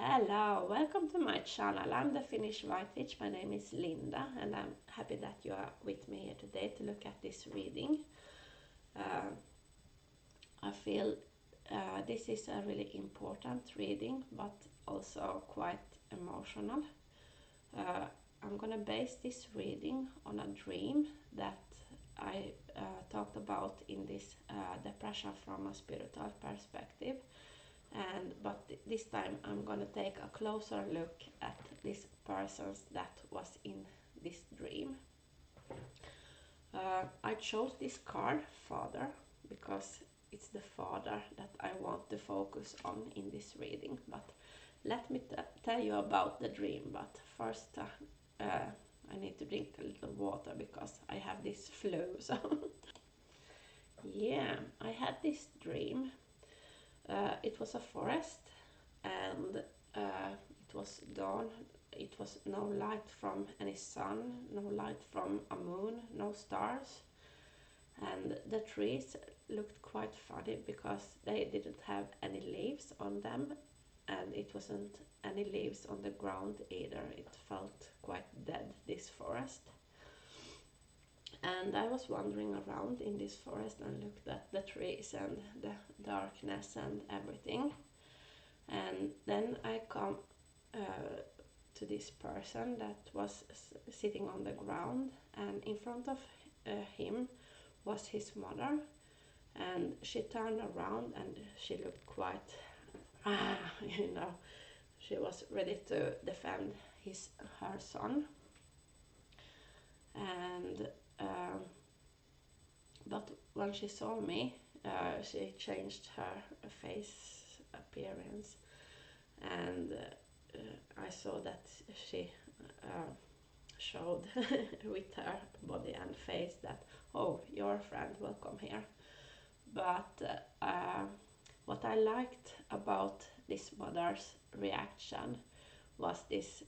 Hello, welcome to my channel. I'm the Finnish White Witch. My name is Linda and I'm happy that you are with me here today to look at this reading. I feel this is a really important reading but also quite emotional. I'm gonna base this reading on a dream that I talked about in this depression from a spiritual perspective. But this time I'm gonna take a closer look at this person that was in this dream. I chose this card, Father, because it's the father that I want to focus on in this reading. But let me tell you about the dream. But first I need to drink a little water because I have this flu. So yeah, I had this dream. It was a forest and it was dawn. It was no light from any sun, no light from a moon, no stars. And the trees looked quite funny because they didn't have any leaves on them, and it wasn't any leaves on the ground either. It felt quite dead, this forest. And I was wandering around in this forest and looked at the trees and the darkness and everything. And then I come to this person that was sitting on the ground, and in front of him was his mother. And she turned around and she looked quite, you know, she was ready to defend her son. And but when she saw me, she changed her face appearance, and I saw that she showed with her body and face that, oh, you're a friend, welcome here. But what I liked about this mother's reaction was this,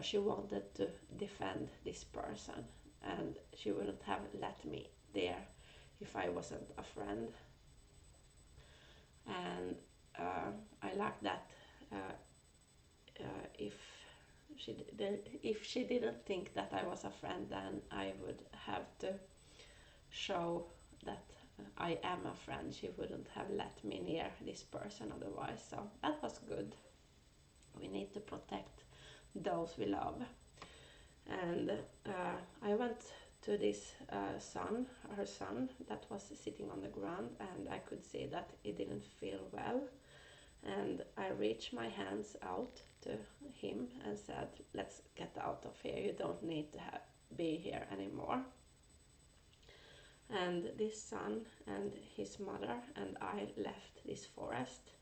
she wanted to defend this person, and she wouldn't have let me there if I wasn't a friend. And I like that if she didn't think that I was a friend, then I would have to show that I am a friend. She wouldn't have let me near this person otherwise. So that was good. We need to protect those we love. And I went to this her son that was sitting on the ground, and I could see that he didn't feel well. And I reached my hands out to him and said, let's get out of here, you don't need to be here anymore. And this son and his mother and I left this forest.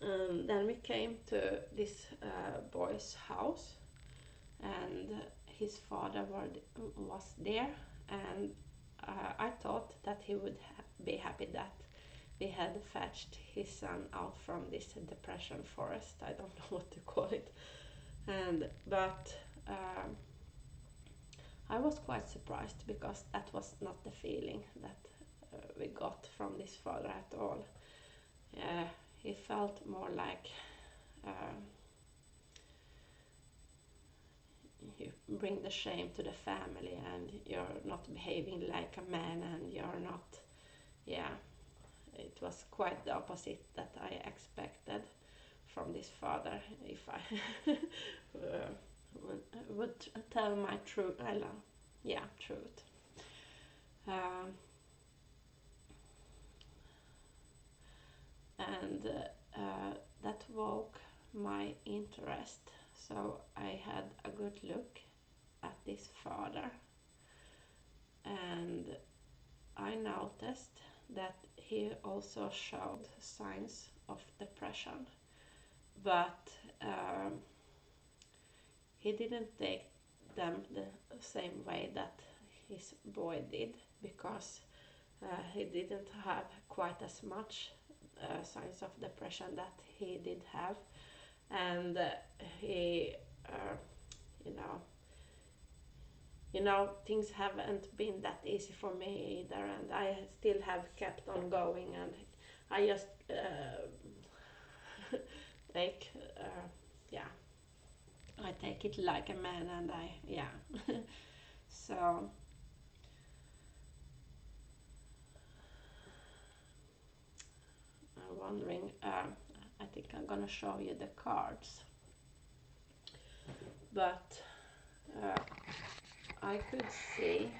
Then we came to this boy's house, and his father was there, and I thought that he would be happy that we had fetched his son out from this depression forest. I don't know what to call it. But I was quite surprised because that was not the feeling that we got from this father at all. He felt more like you bring the shame to the family and you're not behaving like a man and you're not, yeah, it was quite the opposite that I expected from this father if I would tell my truth. Truth. And that woke my interest. So I had a good look at this father, and I noticed that he also showed signs of depression, but he didn't take them the same way that his boy did, because he didn't have quite as much signs of depression that he did have. And he you know, things haven't been that easy for me either, and I still have kept on going, and I just take, yeah, I take it like a man, and yeah. So I'm wondering, I think I'm gonna show you the cards, but uh, I could see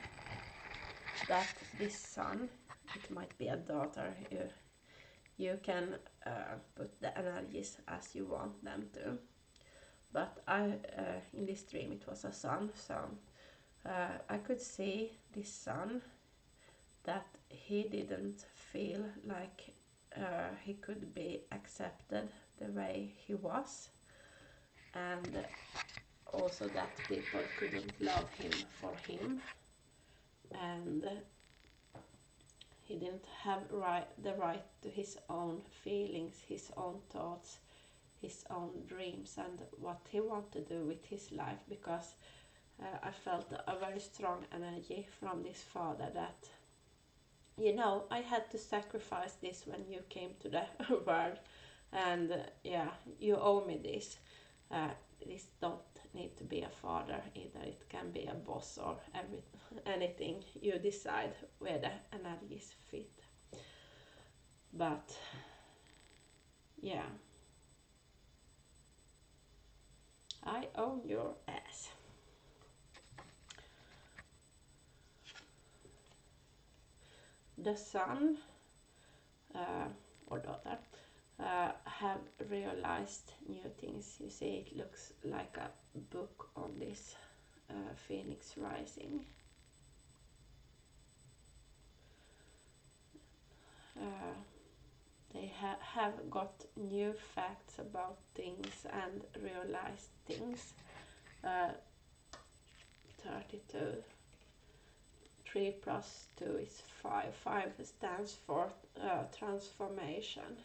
that this son, it might be a daughter, you can put the energies as you want them to. But in this dream it was a son, so I could see this son that he didn't feel like he could be accepted the way he was, and also that people couldn't love him for him, and he didn't have the right to his own feelings, his own thoughts, his own dreams, and what he wanted to do with his life, because I felt a very strong energy from this father that, you know, I had to sacrifice this when you came to the world, and yeah, you owe me this. This don't need to be a father either, it can be a boss or anything you decide where the energies fit. But yeah, I own your ass. The son or daughter have realized new things. You see, it looks like a book on this phoenix rising. Uh, they have got new facts about things and realized things. 32. 3 plus 2 is 5. 5 stands for transformation.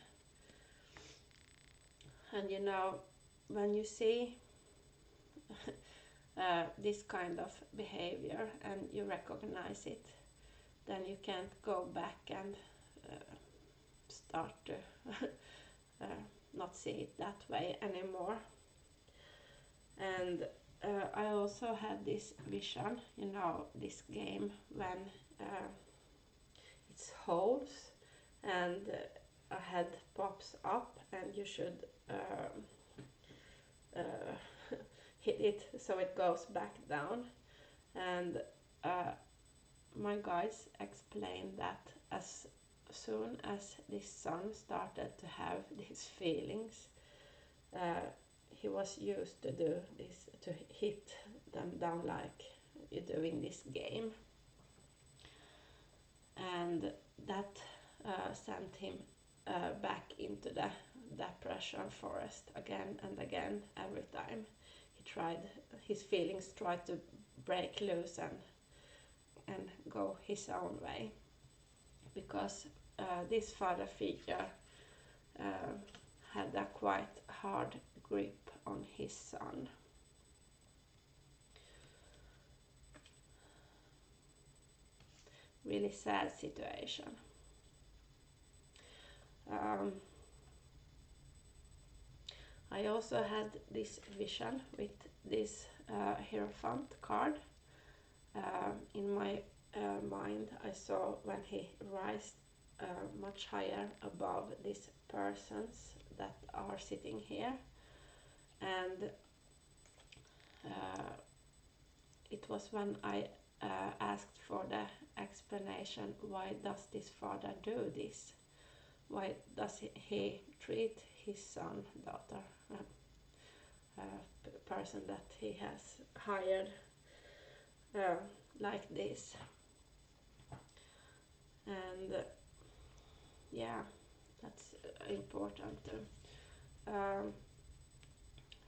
And you know, when you see this kind of behavior and you recognize it, then you can't go back and start to uh, not see it that way anymore. And I also had this vision, you know, this game when it's holes and a head pops up and you should hit it so it goes back down. And my guides explained that as soon as this son started to have these feelings, uh, he was used to do this, to hit them down like you do in this game, and that sent him back into the depression forest again and again. Every time he tried, his feelings tried to break loose and go his own way, because this father figure had a quite hard grip on his son. Really sad situation. Um, I also had this vision with this Hierophant card. In my mind, I saw when he rised much higher above these persons that are sitting here, and it was when I asked for the explanation, why does this father do this? Why does he treat his son, daughter, person that he has hired like this? And yeah, that's important.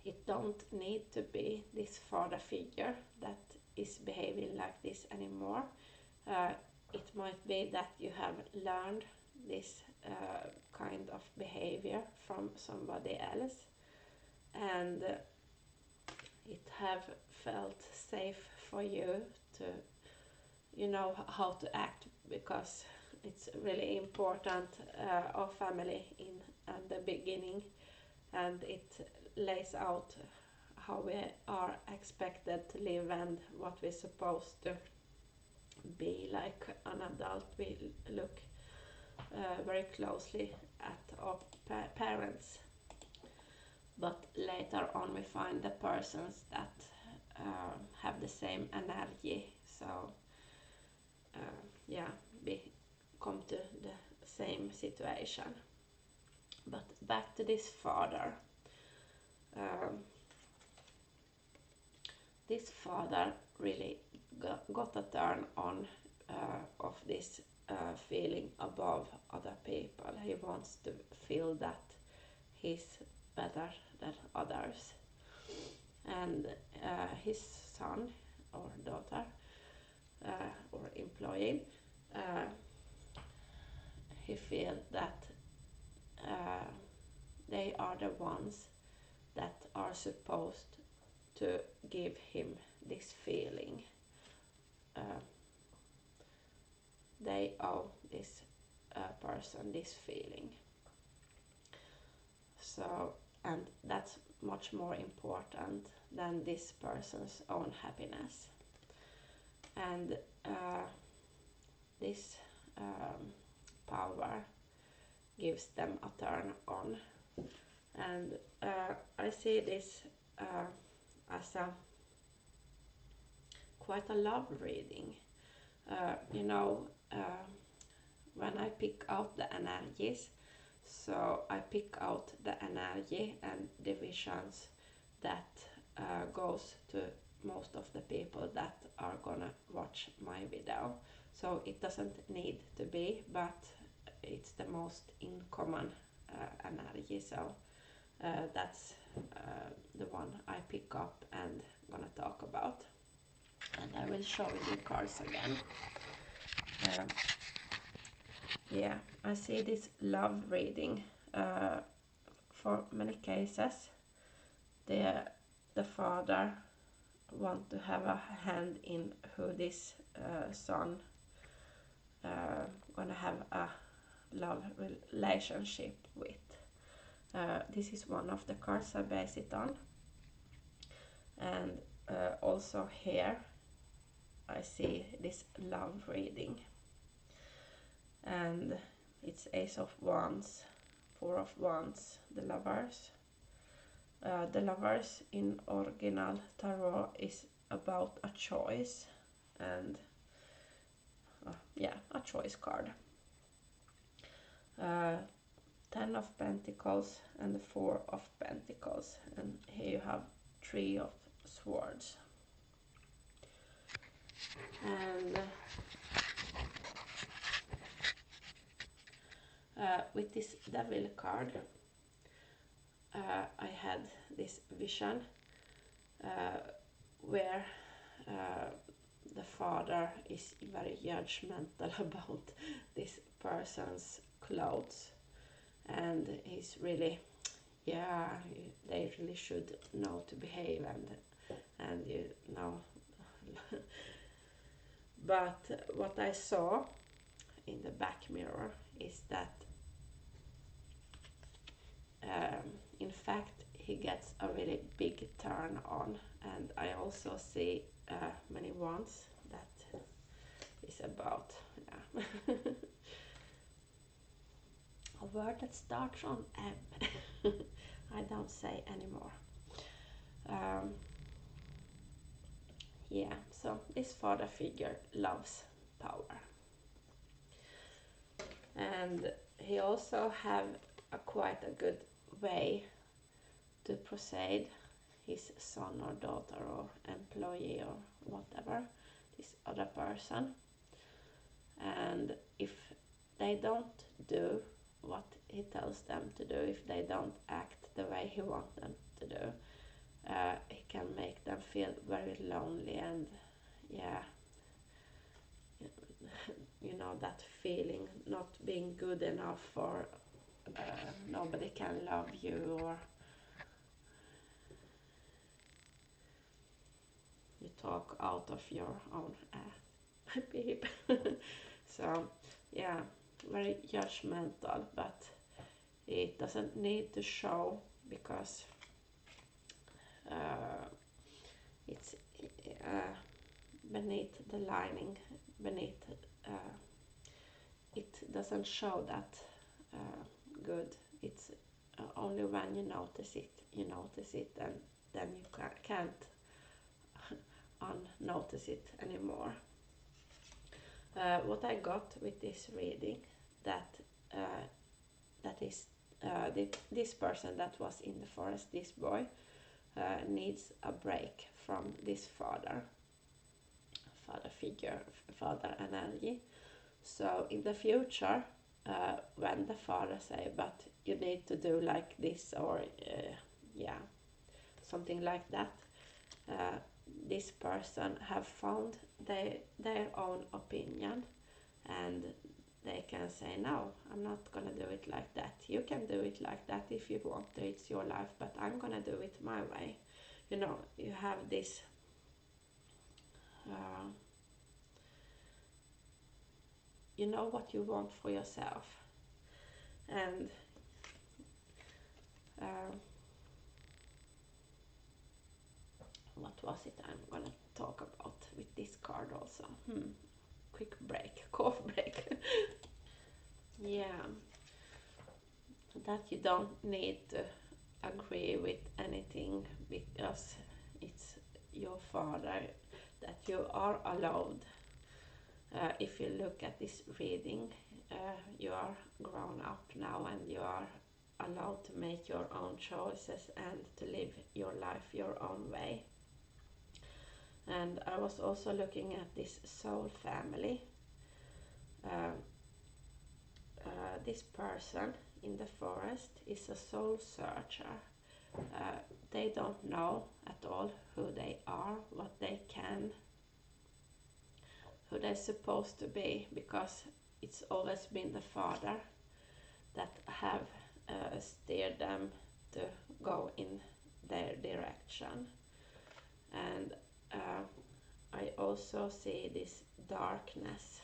It don't need to be this father figure that is behaving like this anymore. Uh, it might be that you have learned this kind of behavior from somebody else, and it have felt safe for you to, you know, how to act, because it's really important, our family in the beginning and it lays out how we are expected to live and what we're supposed to be like an adult. We look very closely at our parents, but later on we find the persons that have the same energy, so yeah, we come to the same situation. But back to this father. Um, this father really got a turn on of this feeling above other people. He wants to feel that he's better than others. And his son or daughter or employee, he feels that uh, they are the ones that are supposed to give him this feeling. Uh, they owe this person this feeling. So, and that's much more important than this person's own happiness. And this power gives them a turn on. And I see this as a quite a love reading. You know, when I pick out the energies, so I pick out the energy and divisions that goes to most of the people that are gonna watch my video. So it doesn't need to be, but it's the most in common energy. So that's the one I pick up and gonna talk about. And I will show you the cards again. Yeah, I see this love reading. For many cases, the father want to have a hand in who this son gonna have a love relationship with. This is one of the cards I base it on. And also here I see this love reading. And it's Ace of Wands, Four of Wands, the Lovers. The Lovers in original tarot is about a choice, and yeah, a choice card. Ten of Pentacles and the Four of Pentacles, and here you have Three of Swords. And with this Devil card, I had this vision where the father is very judgmental about this person's clothes, and he's really, yeah, they really should know to behave, and you know. But what I saw in the back mirror is that in fact he gets a really big turn on, and I also see many wands that is about, yeah. A word that starts on M. I don't say anymore. Yeah, so this father figure loves power, and he also have a quite a good way to proceed his son or daughter or employee or whatever, this other person. And if they don't do what he tells them to do, if they don't act the way he wants them to do, he can make them feel very lonely, and yeah, you know, that feeling not being good enough, or nobody can love you, or you talk out of your own ass, beep. So yeah, very judgmental, but it doesn't need to show because uh, it's uh, beneath the lining, beneath it doesn't show that good. It's only when you notice it, and then you can't unnotice it anymore. What I got with this reading, that uh, that is this person that was in the forest, this boy, needs a break from this father figure, father energy. So in the future, when the father say, but you need to do like this, or yeah, something like that, uh, this person have found their own opinion, and they can say, no, I'm not gonna do it like that. You can do it like that if you want to, it's your life, but I'm gonna do it my way. You have this uh, you know what you want for yourself. And uh, what was it I'm gonna talk about with this card also? Quick break, cough break. Yeah, that you don't need to agree with anything, because it's your father, that you are allowed. If you look at this reading, you are grown up now, and you are allowed to make your own choices and to live your life your own way. And I was also looking at this soul family. Uh, this person in the forest is a soul searcher. They don't know at all who they are, what they can, who they're supposed to be, because it's always been the father that have steered them to go in their direction. And I also see this darkness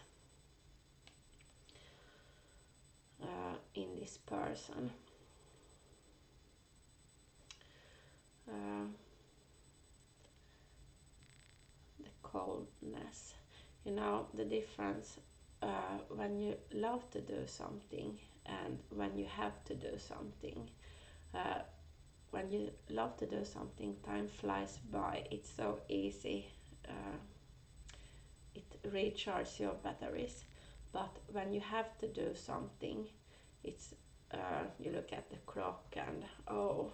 in this person. Uh, the coldness. The difference when you love to do something and when you have to do something. Uh, when you love to do something, time flies by. It's so easy. It recharges your batteries. But when you have to do something, it's you look at the clock and, oh,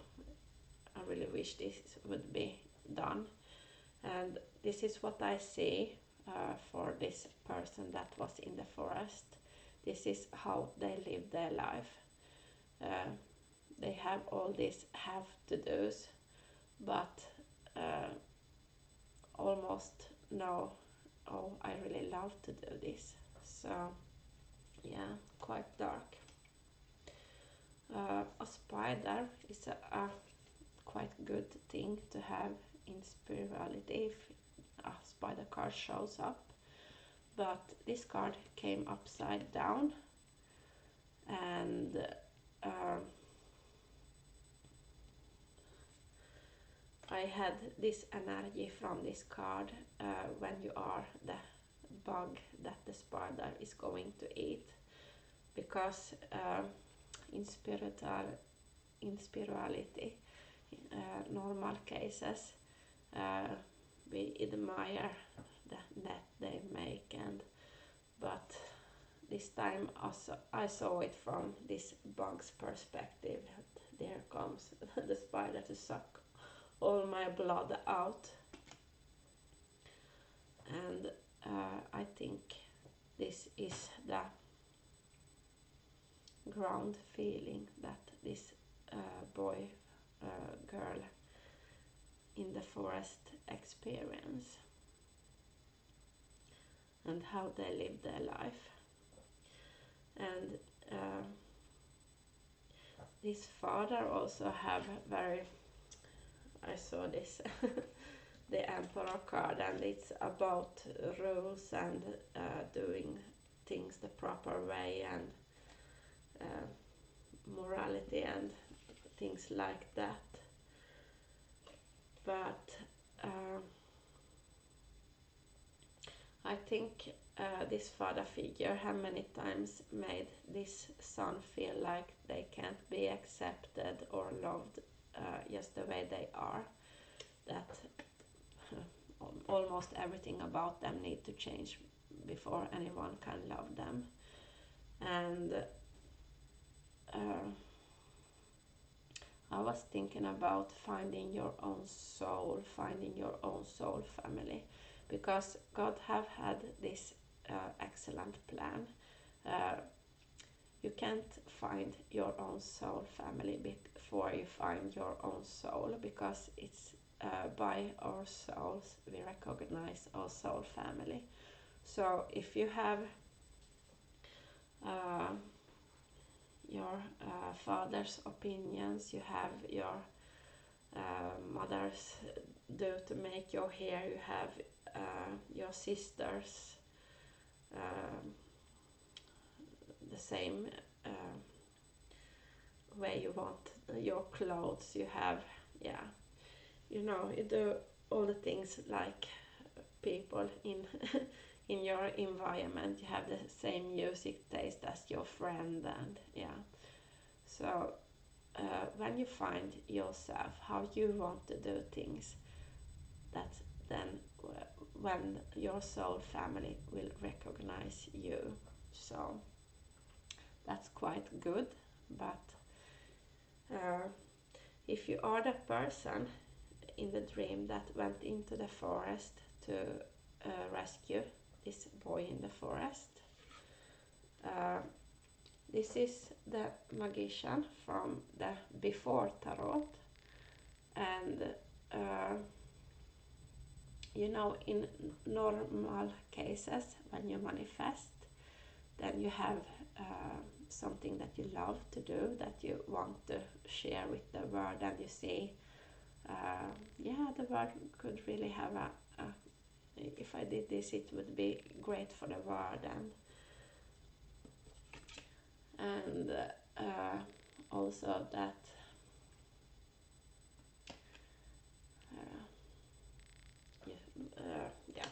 I really wish this would be done. And this is what I see for this person that was in the forest. This is how they live their life. They have all these have to do's, but almost no, oh, I really love to do this. So, yeah, quite dark. A spider is a quite good thing to have in spirituality if a spider card shows up. But this card came upside down, and I had this energy from this card when you are the bug that the spider is going to eat, because in spirituality, normal cases, we admire the net they make, but this time also I saw it from this bug's perspective. There comes the spider to suck all my blood out, and I think this is the ground feeling that this boy, girl in the forest experience, and how they live their life. And this father also have very, I saw this the emperor card, and it's about rules and doing things the proper way, and morality, and things like that. But I think this father figure have many times made this son feel like they can't be accepted or loved just the way they are. That almost everything about them need to change before anyone can love them. And I was thinking about finding your own soul family, because God have had this excellent plan. Uh, you can't find your own soul family before you find your own soul, because it's by our souls we recognize our soul family. So if you have uh, your father's opinions, you have your mother's do to make your hair, you have your sisters the same way you want your clothes, you have, yeah, you know, you do all the things like people in in your environment, you have the same music taste as your friend, and yeah. So when you find yourself how you want to do things, that's then when your soul family will recognize you. So that's quite good. But if you are the person in the dream that went into the forest to rescue this boy in the forest, uh, this is the magician from the before tarot. And you know, in normal cases, when you manifest, then you have something that you love to do, that you want to share with the world, and you see, yeah, the world could really have a if I did this, it would be great for the world. And also that yeah,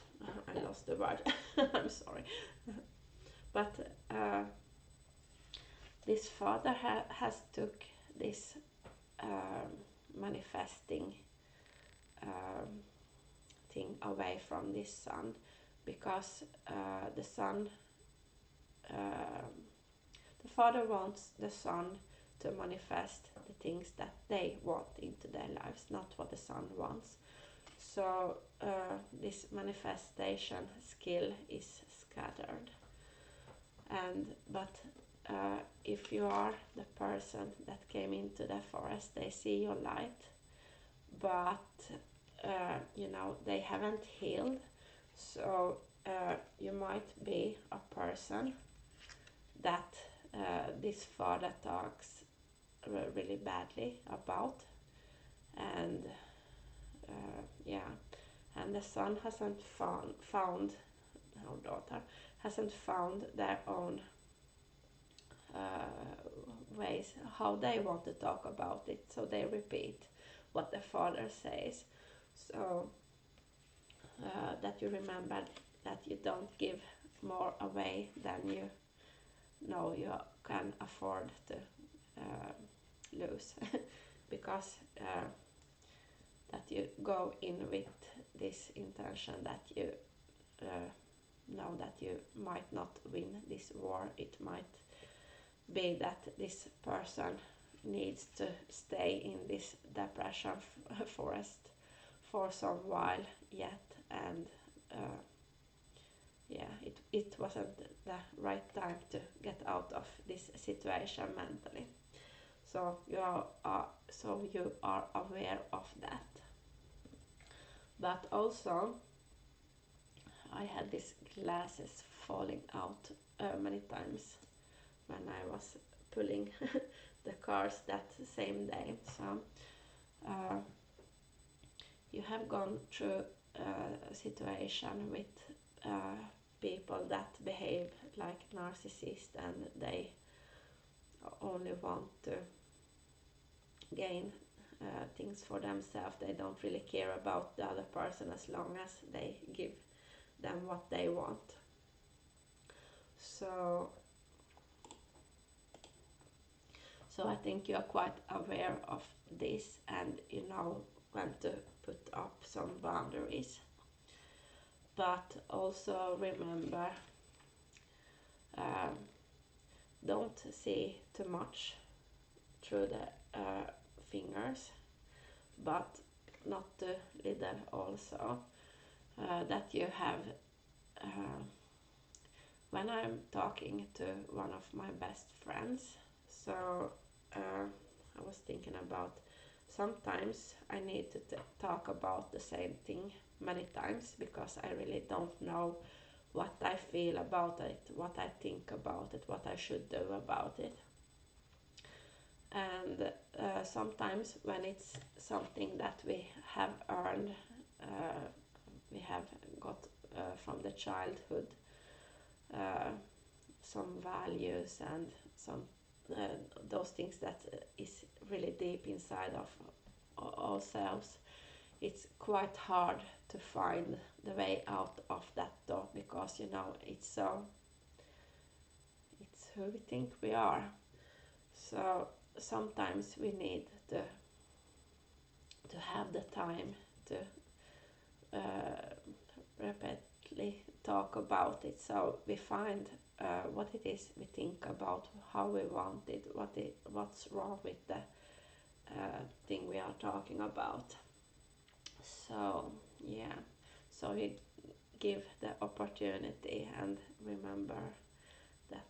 I lost the word. I'm sorry. But this father has took this manifesting thing away from this son, because the son, the father wants the son to manifest the things that they want into their lives, not what the son wants. So this manifestation skill is scattered. And but if you are the person that came into the forest, they see your light, but you know, they haven't healed. So you might be a person that this father talks really badly about. And yeah, and the son hasn't found our daughter hasn't found their own ways how they want to talk about it, so they repeat what the father says. So that you remember that you don't give more away than you know you can afford to lose. Because that you go in with this intention that you know that you might not win this war. It might be that this person needs to stay in this depression forest for some while yet. And yeah, it wasn't the right time to get out of this situation mentally. So you are aware of that. But also, I had these glasses falling out many times when I was pulling the cars that same day. So you have gone through a situation with people that behave like narcissists, and they only want to gain things for themselves. They don't really care about the other person as long as they give them what they want. So I think you are quite aware of this, and you know when to put up some boundaries. But also remember, um, don't see too much through the fingers, but not too little also. That you have, when I'm talking to one of my best friends, so I was thinking about, sometimes I need to talk about the same thing many times because I really don't know what I feel about it, what I think about it, what I should do about it. And sometimes when it's something that we have earned, we have got from the childhood, some values and some those things that is really deep inside of ourselves, it's quite hard to find the way out of that door because you know it's who we think we are. So sometimes we need to have the time to repeatedly talk about it, so we find what it is we think about, how we want it, what's wrong with the thing we are talking about. So yeah, so we give the opportunity and remember that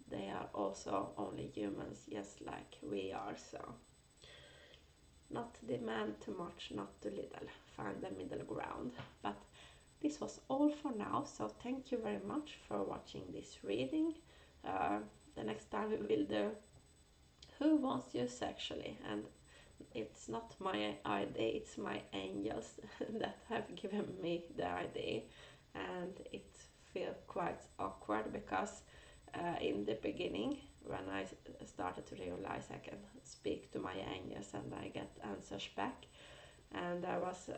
they are also only humans just like we are. So not demand too much, not too little, find the middle ground. But this was all for now, so thank you very much for watching this reading. The next time we will do Who Wants You Sexually, and it's not my idea, it's my angels that have given me the idea, and it feels quite awkward because in the beginning when I started to realize I can speak to my angels and I get answers back, and I was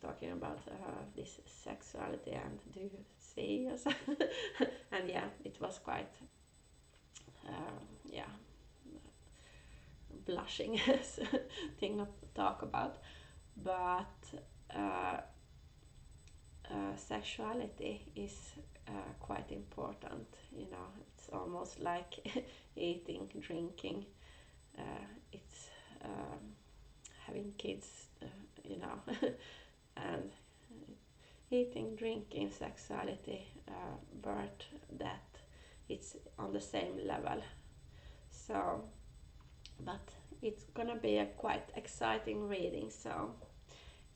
talking about this sexuality and do you see us and yeah, it was quite yeah, blushing thing to talk about. But sexuality is quite important, you know, it's almost like eating, drinking, it's having kids, you know, and eating, drinking, sexuality, birth, death, it's on the same level. So, but it's gonna be a quite exciting reading, so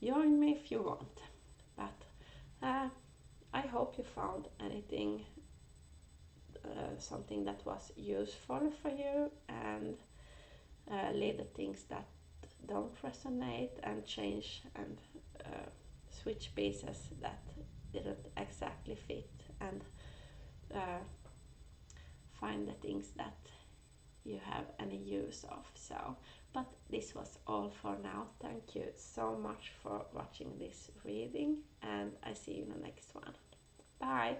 join me if you want. But I hope you found anything, something that was useful for you, and leave the things that don't resonate and change and switch pieces that didn't exactly fit, and uh, find the things that you have any use of. So, but this was all for now. Thank you so much for watching this reading, and I see you in the next one. Bye.